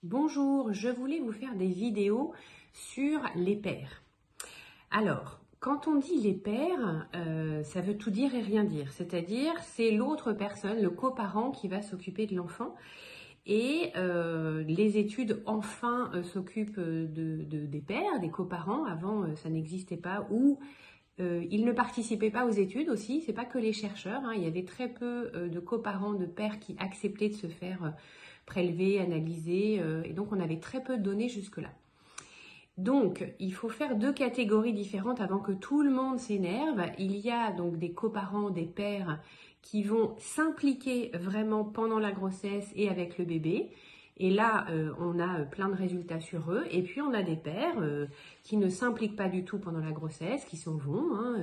Bonjour, je voulais vous faire des vidéos sur les pères. Alors, quand on dit les pères, ça veut tout dire et rien dire. C'est-à-dire, c'est l'autre personne, le coparent qui va s'occuper de l'enfant. Et les études enfin s'occupent des pères, des coparents. Avant, ça n'existait pas. Ou ils ne participaient pas aux études aussi. C'est pas que les chercheurs. Il y avait très peu de coparents, de pères qui acceptaient de se faire prélever, analyser. Et donc, on avait très peu de données jusque-là. Donc, il faut faire deux catégories différentes avant que tout le monde s'énerve. Il y a donc des coparents, des pères qui vont s'impliquer vraiment pendant la grossesse et avec le bébé. Et là, on a plein de résultats sur eux. Et puis, on a des pères qui ne s'impliquent pas du tout pendant la grossesse, qui s'en vont,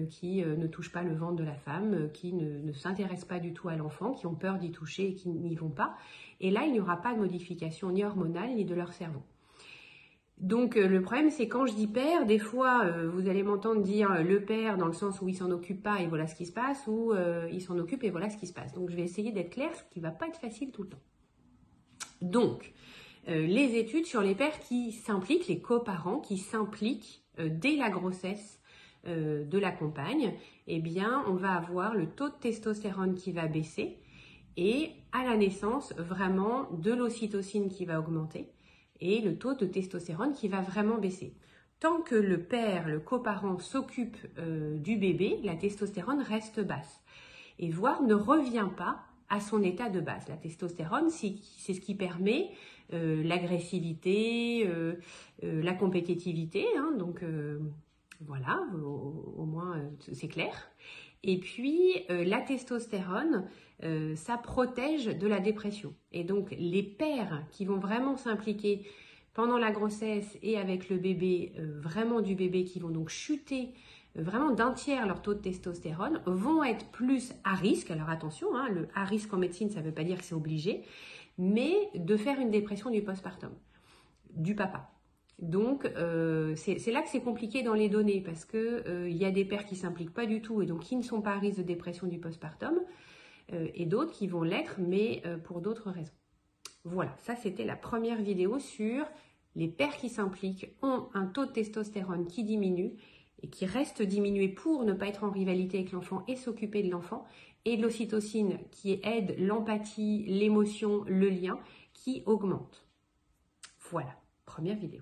qui ne touchent pas le ventre de la femme, qui ne s'intéressent pas du tout à l'enfant, qui ont peur d'y toucher et qui n'y vont pas. Et là, il n'y aura pas de modification ni hormonale ni de leur cerveau. Donc le problème c'est quand je dis père, des fois vous allez m'entendre dire le père dans le sens où il s'en occupe pas et voilà ce qui se passe, ou il s'en occupe et voilà ce qui se passe. Donc je vais essayer d'être claire, ce qui ne va pas être facile tout le temps. Donc les études sur les pères qui s'impliquent, les coparents qui s'impliquent dès la grossesse de la compagne, eh bien on va avoir le taux de testostérone qui va baisser et à la naissance vraiment de l'ocytocine qui va augmenter et le taux de testostérone qui va vraiment baisser. Tant que le père, le coparent s'occupe du bébé, la testostérone reste basse et voire ne revient pas à son état de base. La testostérone, c'est ce qui permet l'agressivité, la compétitivité, donc voilà, au moins c'est clair. Et puis la testostérone, ça protège de la dépression. Et donc les pères qui vont vraiment s'impliquer pendant la grossesse et avec le bébé, vraiment du bébé, qui vont donc chuter vraiment d'un tiers leur taux de testostérone, vont être plus à risque. Alors attention, le à risque en médecine, ça ne veut pas dire que c'est obligé, mais de faire une dépression du postpartum, du papa. Donc, c'est là que c'est compliqué dans les données parce que y a des pères qui ne s'impliquent pas du tout et donc qui ne sont pas à risque de dépression du postpartum et d'autres qui vont l'être, mais pour d'autres raisons. Voilà, ça c'était la première vidéo sur les pères qui s'impliquent ont un taux de testostérone qui diminue et qui reste diminué pour ne pas être en rivalité avec l'enfant et s'occuper de l'enfant, et de l'ocytocine qui aide l'empathie, l'émotion, le lien qui augmente. Voilà, première vidéo.